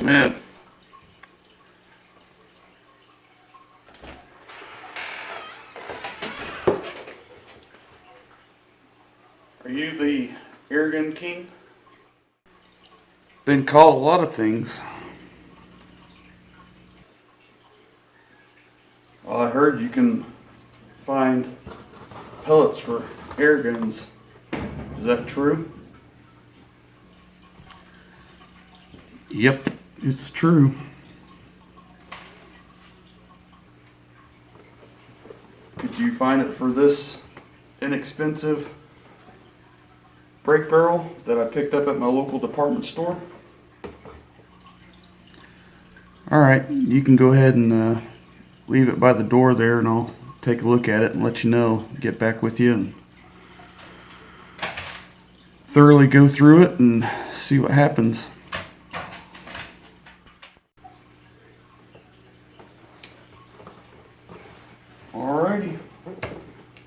Man. Are you the Airgun king? Been called a lot of things. Well, I heard you can find pellets for air guns. Is that true? Yep, it's true. Could you find it for this inexpensive brake barrel that I picked up at my local department store? Alright, you can go ahead and leave it by the door there, and I'll take a look at it and let you know. Get back with you and thoroughly go through it and see what happens. Alrighty.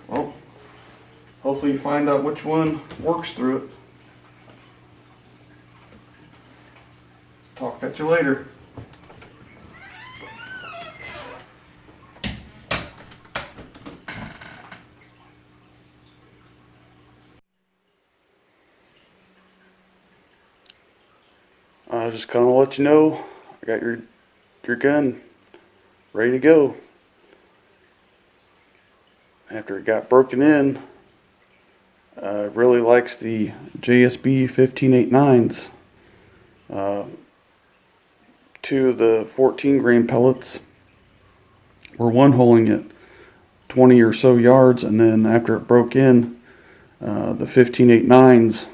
Well, hopefully you find out which one works through it. Talk at you later. I just kind of let you know I got your gun ready to go. After it got broken in, really likes the JSB 1589s. Two of the 14 grain pellets were one holing at 20 or so yards, and then after it broke in, the 1589s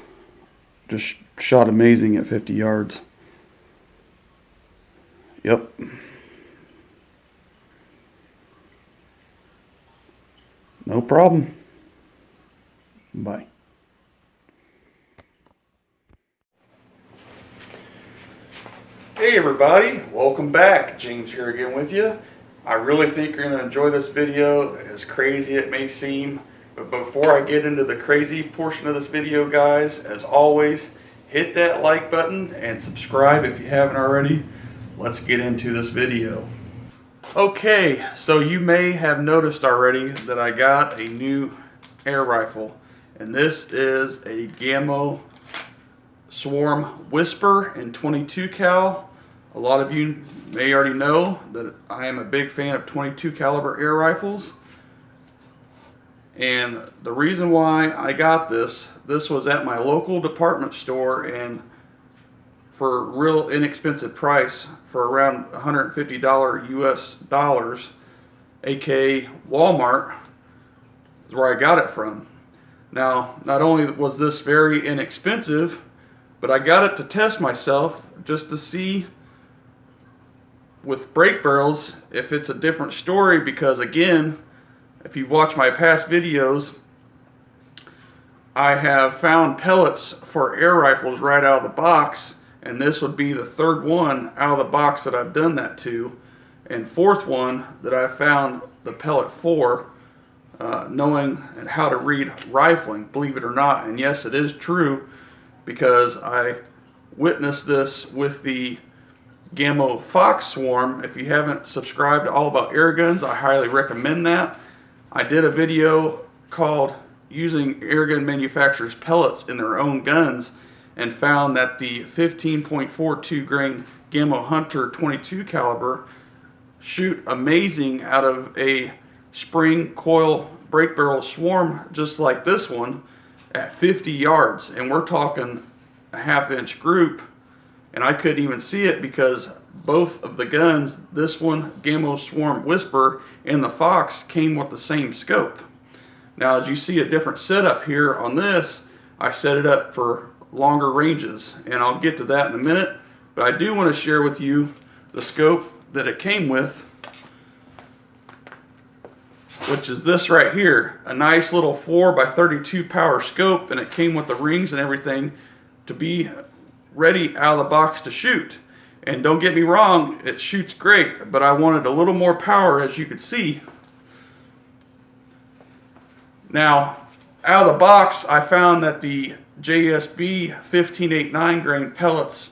just shot amazing at 50 yards. Yep. No problem. Bye. Hey everybody, welcome back. James here again with you. I really think you're going to enjoy this video, as crazy it may seem. But before I get into the crazy portion of this video, guys, as always, hit that like button and subscribe if you haven't already. Let's get into this video. Okay, so you may have noticed already that I got a new air rifle, and this is a Gammo Swarm Whisper in 22 cal. A lot of you may already know that I am a big fan of 22 caliber air rifles, and the reason why I got this was at my local department store, and for a real inexpensive price, for around $150 US dollars, aka Walmart, is where I got it from. Now, not only was this very inexpensive, but I got it to test myself just to see with brake barrels if it's a different story, because again, if you've watched my past videos, I have found pellets for air rifles right out of the box, and this would be the third one out of the box that I've done that to, and fourth one that I found the pellet for, knowing how to read rifling, believe it or not. And yes, it is true, because I witnessed this with the Gammo Fox Swarm. If you haven't subscribed to All About Air Guns, I highly recommend that. I did a video called Using Airgun Manufacturers' Pellets in Their Own Guns, and found that the 15.42 grain Gammo Hunter 22 caliber shoot amazing out of a spring coil brake barrel swarm just like this one at 50 yards, and we're talking a half-inch group, and I couldn't even see it because both of the guns, this one Gammo Swarm Whisper and the Fox, came with the same scope. Now, as you see a different setup here on this, I set it up for longer ranges, and I'll get to that in a minute, but I do want to share with you the scope that it came with, which is this right here, a nice little 4x32 power scope, and it came with the rings and everything to be ready out of the box to shoot. And don't get me wrong, it shoots great, but I wanted a little more power, as you can see. Now, out of the box, I found that the JSB 1589 grain pellets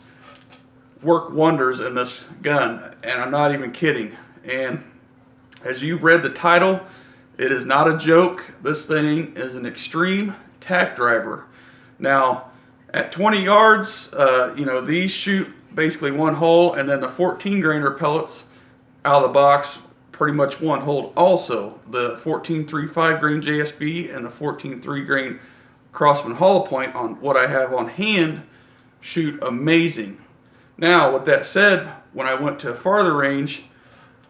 work wonders in this gun, and I'm not even kidding. And as you read the title, it is not a joke. This thing is an extreme tack driver. Now, at 20 yards, these shoot basically one hole, and then the 14 grainer pellets out of the box pretty much one hole also. The 14.35 grain JSB and the 14.3 grain Crossman hollow point on what I have on hand shoot amazing. Now, with that said, when I went to farther range,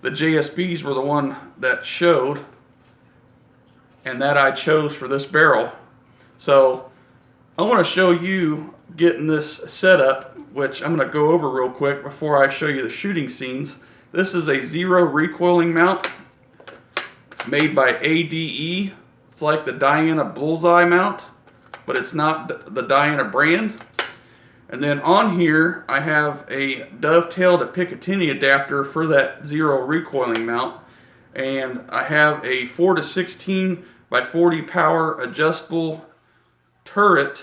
the JSBs were the one that showed, and that I chose for this barrel. So I want to show you getting this set up, which I'm going to go over real quick before I show you the shooting scenes. This is a zero recoiling mount made by ADE. It's like the Diana Bullseye mount, but it's not the Diana brand. And then on here I have a dovetail to Picatinny adapter for that zero recoiling mount, and I have a 4 to 16 by 40 power adjustable target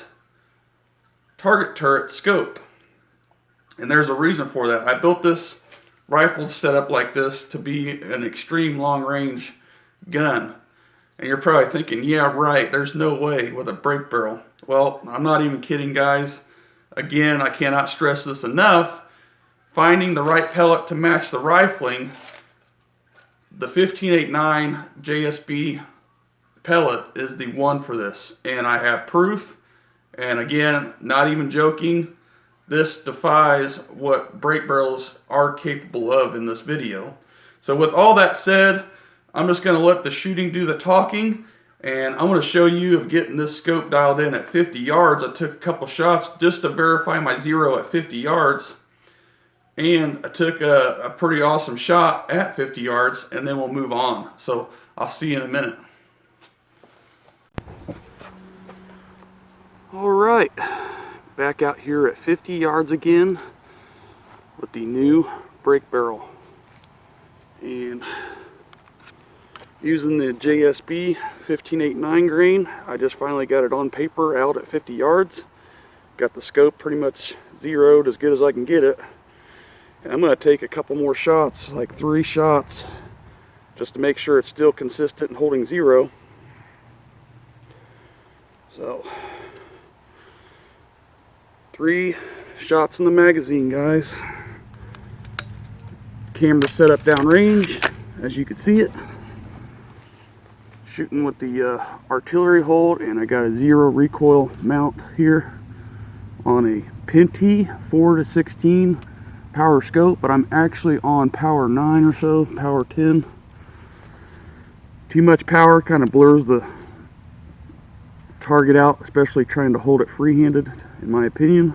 turret scope. And there's a reason for that. I built this rifle set up like this to be an extreme long range gun. And you're probably thinking, yeah, right, there's no way with a break barrel. Well, I'm not even kidding, guys. Again, I cannot stress this enough. Finding the right pellet to match the rifling, the 1589 JSB pellet is the one for this. And I have proof. And again, not even joking, this defies what break barrels are capable of in this video. So with all that said, I'm just going to let the shooting do the talking, and I'm going to show you of getting this scope dialed in at 50 yards. I took a couple shots just to verify my zero at 50 yards, and I took a pretty awesome shot at 50 yards, and then we'll move on. So I'll see you in a minute. Alright, back out here at 50 yards again with the new break barrel, and using the JSB 1589 grain. I just finally got it on paper out at 50 yards. Got the scope pretty much zeroed as good as I can get it. And I'm going to take a couple more shots, like 3 shots, just to make sure it's still consistent and holding zero. So 3 shots in the magazine, guys. Camera set up downrange, as you can see it. Shooting with the artillery hold, and I got a zero recoil mount here on a Pinty 4 to 16 power scope, but I'm actually on power 9 or so, power 10. Too much power kind of blurs the target out, especially trying to hold it free-handed, in my opinion.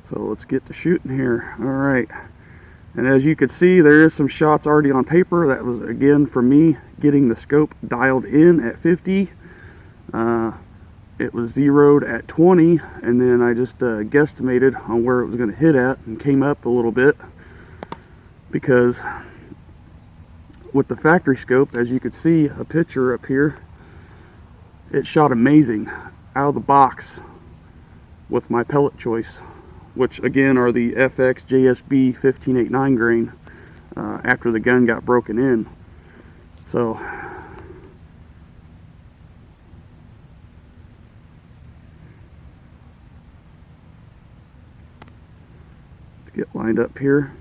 So let's get to shooting here. All right, and as you can see, there is some shots already on paper. That was again for me getting the scope dialed in at 50. It was zeroed at 20, and then I just guesstimated on where it was going to hit at, and came up a little bit, because with the factory scope, as you could see a picture up here, it shot amazing out of the box with my pellet choice, which again are the FX JSB 1589 grain after the gun got broken in. So let's get lined up here.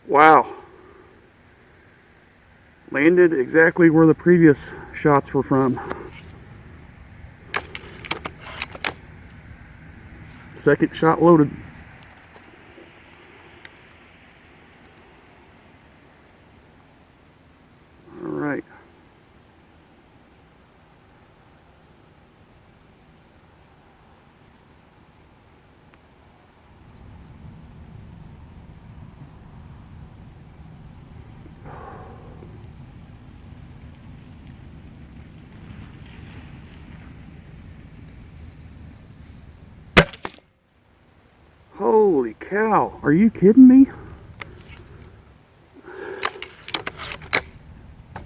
Wow. Landed exactly where the previous shots were from. Second shot loaded. All right. Holy cow, are you kidding me?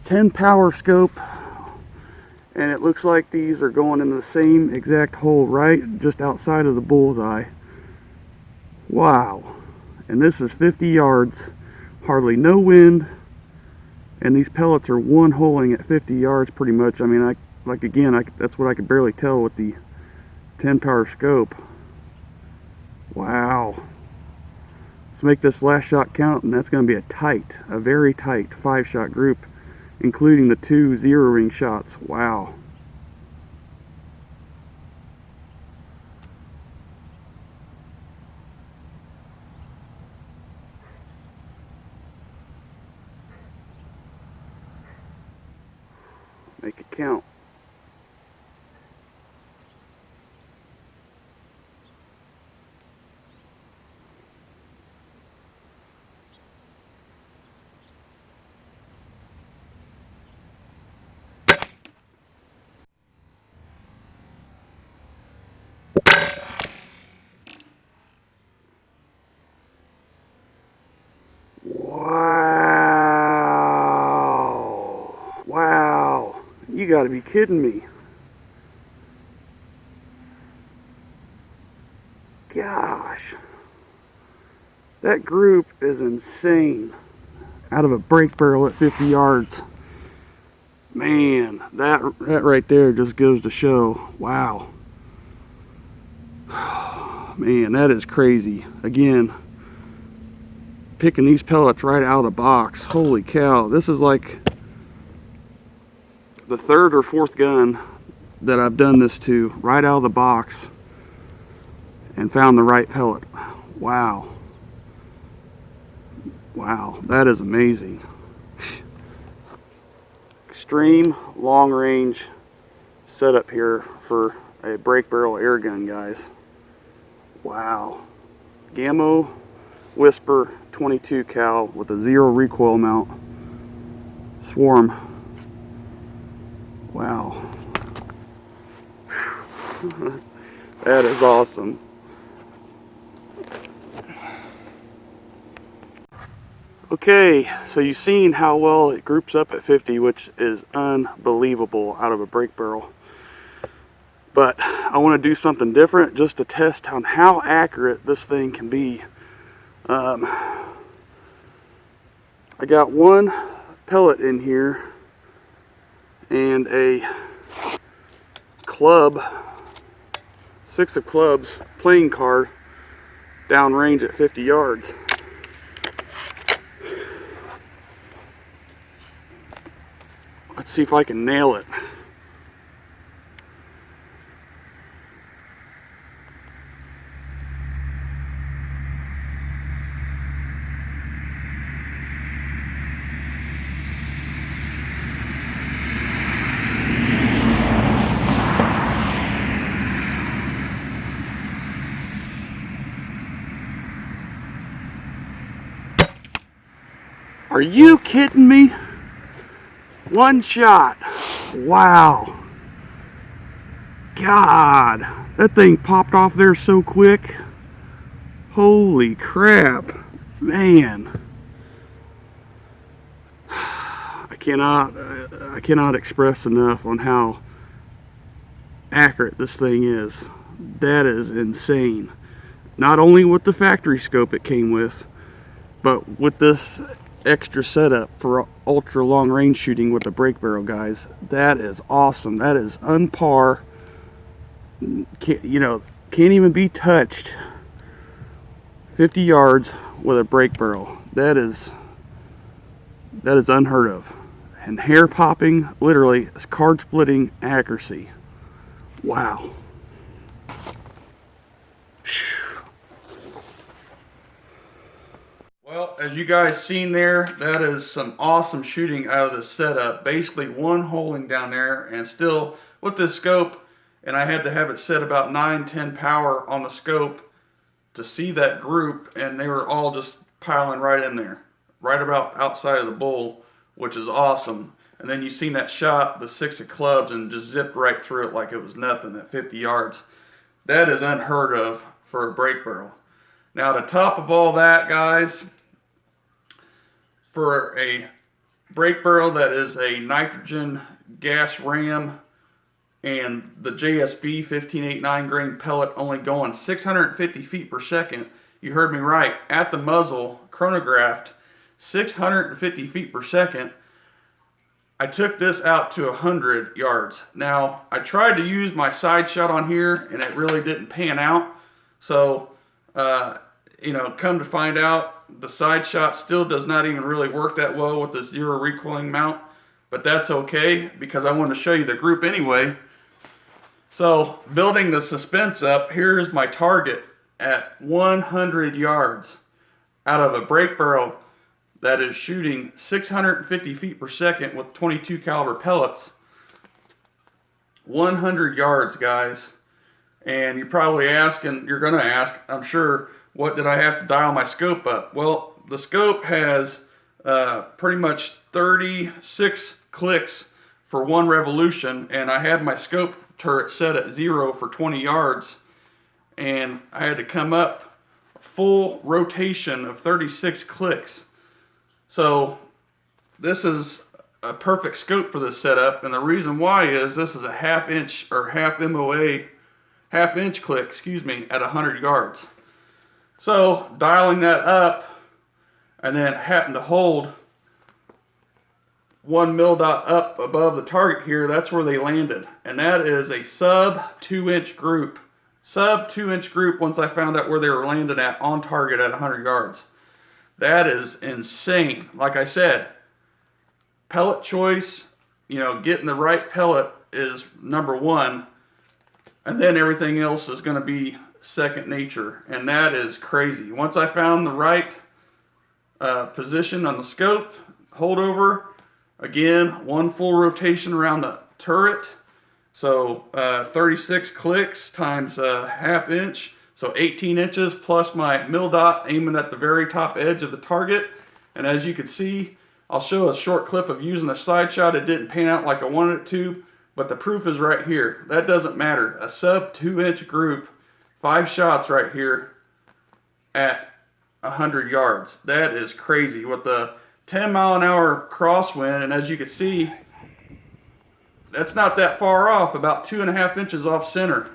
10 power scope, and it looks like these are going in the same exact hole right just outside of the bullseye. Wow. And this is 50 yards, hardly no wind, and these pellets are one holing at 50 yards pretty much. I mean, that's what I could barely tell with the 10 power scope. Wow. Let's make this last shot count, and that's going to be a very tight 5-shot group, including the 2 0 ring shots. Wow. Make it count. Wow. Wow. You gotta be kidding me. Gosh. That group is insane. Out of a brake barrel at 50 yards. Man, that right there just goes to show. Wow. Man, that is crazy. Again, picking these pellets right out of the box. Holy cow. This is like the 3rd or 4th gun that I've done this to right out of the box and found the right pellet. Wow. Wow, that is amazing. Extreme long range setup here for a brake barrel air gun, guys. Wow. Gammo Whisper 22 cal with a 0 recoil mount. Swarm. Wow. That is awesome. Okay, so you've seen how well it groups up at 50, which is unbelievable out of a brake barrel. But I want to do something different just to test on how accurate this thing can be. I got one pellet in here and a club, 6 of clubs playing card downrange at 50 yards. Let's see if I can nail it. Are you kidding me? One shot. Wow. God, that thing popped off there so quick. Holy crap. Man. I cannot express enough on how accurate this thing is. That is insane. Not only with the factory scope it came with, but with this extra setup for ultra long range shooting with the brake barrel, guys. That is awesome. That is unpar. Can't even be touched. 50 yards with a brake barrel. That is unheard of. And hair popping, literally, card splitting accuracy. Wow. Well, as you guys seen there, that is some awesome shooting out of this setup. Basically one holing down there, and still with this scope, and I had to have it set about 9-10 power on the scope to see that group, and they were all just piling right in there, right about outside of the bull, which is awesome. And then you seen that shot, the 6 of clubs, and just zipped right through it like it was nothing at 50 yards. That is unheard of for a brake barrel. Now, to top of all that, guys, for a brake barrel that is a nitrogen gas ram and the JSB 1589 grain pellet only going 650 feet per second, you heard me right, at the muzzle, chronographed, 650 feet per second, I took this out to 100 yards. Now, I tried to use my side shot on here, and it really didn't pan out. So, you know, come to find out, the side shot still does not even really work that well with the zero recoiling mount. But that's okay, because I wanted to show you the group anyway. So, building the suspense up, here's my target at 100 yards out of a brake barrel that is shooting 650 feet per second with 22 caliber pellets. 100 yards, guys. And you're probably asking, you're gonna ask, I'm sure, what did I have to dial my scope up? Well, the scope has pretty much 36 clicks for one revolution, and I had my scope turret set at 0 for 20 yards, and I had to come up full rotation of 36 clicks. So this is a perfect scope for this setup, and the reason why is this is a half inch click, excuse me, at 100 yards. So dialing that up, and then happen to hold one mil dot up above the target here, that's where they landed. And that is a sub 2-inch group. Sub 2-inch group once I found out where they were landed at on target at 100 yards. That is insane. Like I said, pellet choice, you know, getting the right pellet is number one. And then everything else is going to be second nature. And that is crazy. Once I found the right position on the scope, holdover, again, one full rotation around the turret. So 36 clicks times a half inch. So 18 inches plus my mil dot aiming at the very top edge of the target. And as you can see, I'll show a short clip of using a side shot. It didn't pan out like I wanted it to, but the proof is right here. That doesn't matter. A sub 2-inch group, 5 shots right here at 100 yards. That is crazy with the 10-mile-an-hour crosswind. And as you can see, that's not that far off, about 2.5 inches off center.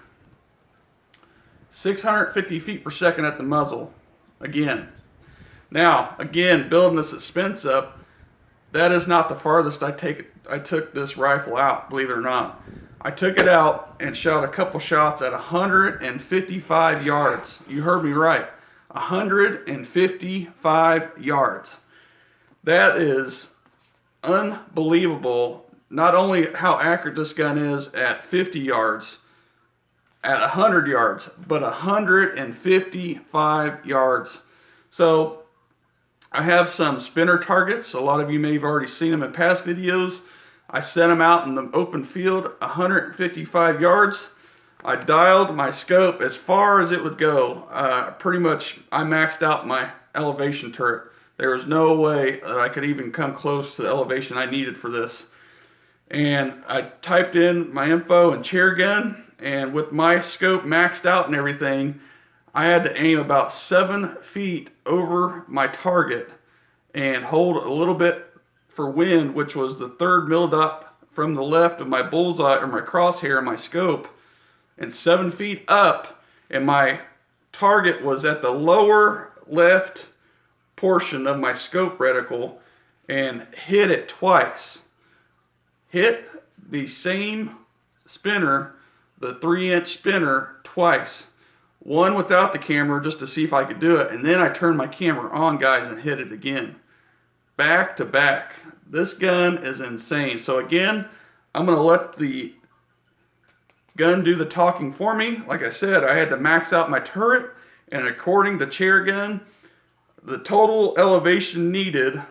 650 feet per second at the muzzle. Again. Now, again, building the suspense up, that is not the farthest I took this rifle out, believe it or not. I took it out and shot a couple shots at 155 yards. You heard me right. 155 yards. That is unbelievable. Not only how accurate this gun is at 50 yards, at 100 yards, but 155 yards. So I have some spinner targets. A lot of you may have already seen them in past videos. I set them out in the open field, 155 yards. I dialed my scope as far as it would go. Pretty much I maxed out my elevation turret. There was no way that I could even come close to the elevation I needed for this. And I typed in my info and chair gun, and with my scope maxed out and everything, I had to aim about 7 feet over my target and hold a little bit for wind, which was the third mil dot from the left of my bullseye or my crosshair in my scope, and 7 feet up, and my target was at the lower left portion of my scope reticle, and hit it twice. Hit the same spinner, the 3-inch spinner, twice. One without the camera just to see if I could do it, and then I turned my camera on, guys, and hit it again. Back to back. This gun is insane. So again, I'm going to let the gun do the talking for me. Like I said, I had to max out my turret, and according to chair gun, the total elevation needed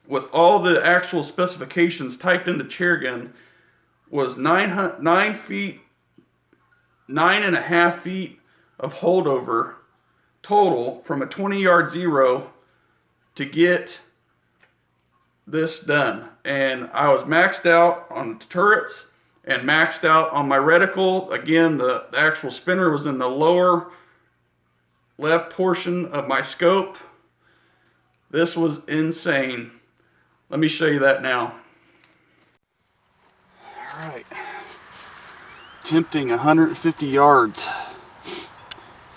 with all the actual specifications typed into chair gun was 9.5 feet of holdover total from a 20-yard zero to get this done. And I was maxed out on the turrets and maxed out on my reticle. Again, the actual spinner was in the lower left portion of my scope. This was insane. Let me show you that now. All right. Attempting 150 yards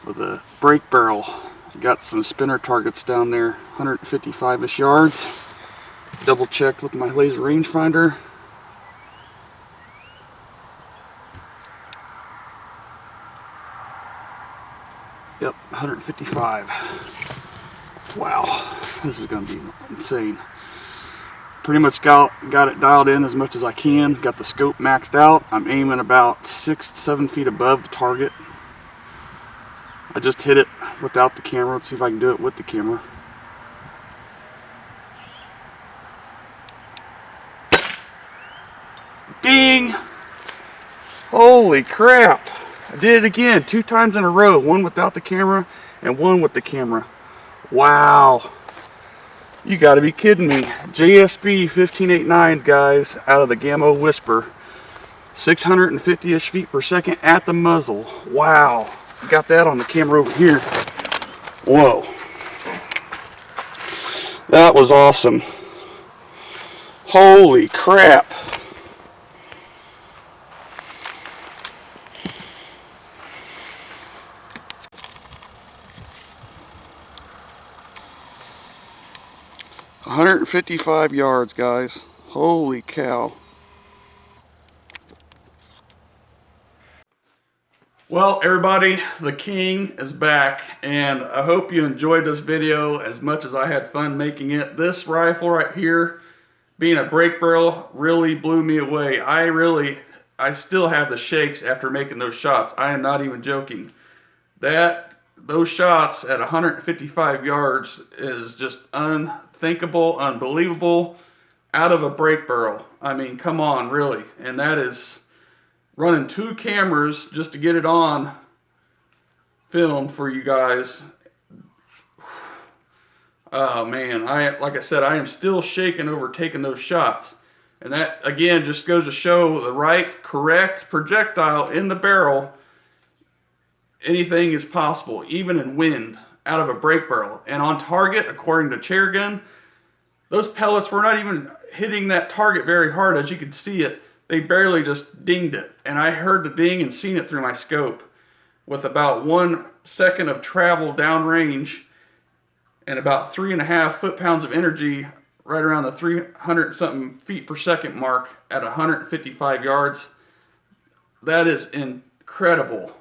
with a brake barrel. Got some spinner targets down there, 155-ish yards. Double checked with my laser rangefinder. Yep, 155. Wow, this is going to be insane. Pretty much got it dialed in as much as I can. Got the scope maxed out. I'm aiming about 6 to 7 feet above the target. I just hit it without the camera. Let's see if I can do it with the camera. Ding! Holy crap! I did it again, 2 times in a row. One without the camera and one with the camera. Wow! You gotta be kidding me. JSB 1589s, guys, out of the Gamma Whisper. 650-ish feet per second at the muzzle. Wow! Got that on the camera over here. Whoa! That was awesome. Holy crap! $155 yards, guys. Holy cow. Well, everybody, the king is back, and I hope you enjoyed this video as much as I had fun making it. This rifle right here, being a brake barrel, really blew me away. I still have the shakes after making those shots. I am not even joking. Those shots at 155 yards is just unthinkable, unbelievable, out of a brake barrel. I mean, come on, really. And that is running 2 cameras just to get it on film for you guys. Oh man, like I said, I am still shaking over taking those shots. And that again just goes to show the right, correct projectile in the barrel. Anything is possible, even in wind, out of a brake barrel. And on target, according to Airgun, those pellets were not even hitting that target very hard. As you can see it, they barely just dinged it. And I heard the ding and seen it through my scope. With about 1 second of travel downrange and about 3.5 foot-pounds of energy, right around the 300-something feet per second mark at 155 yards. That is incredible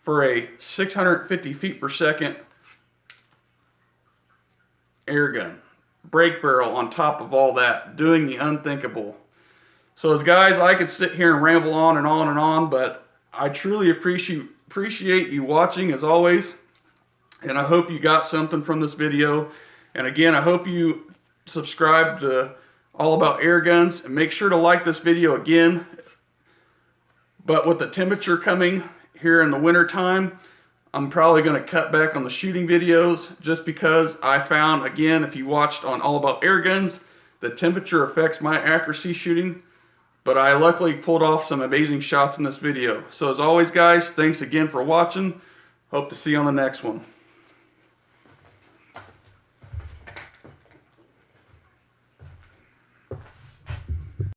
for a 650 feet per second air gun. Brake barrel on top of all that, doing the unthinkable. So as guys, I could sit here and ramble on and on and on, but I truly appreciate you watching as always. And I hope you got something from this video. And again, I hope you subscribe to All About Air Guns, and make sure to like this video again. But with the temperature coming here in the winter time, I'm probably going to cut back on the shooting videos, just because I found, again, if you watched on All About Air Guns, the temperature affects my accuracy shooting. But I luckily pulled off some amazing shots in this video. So as always, guys, thanks again for watching. Hope to see you on the next one.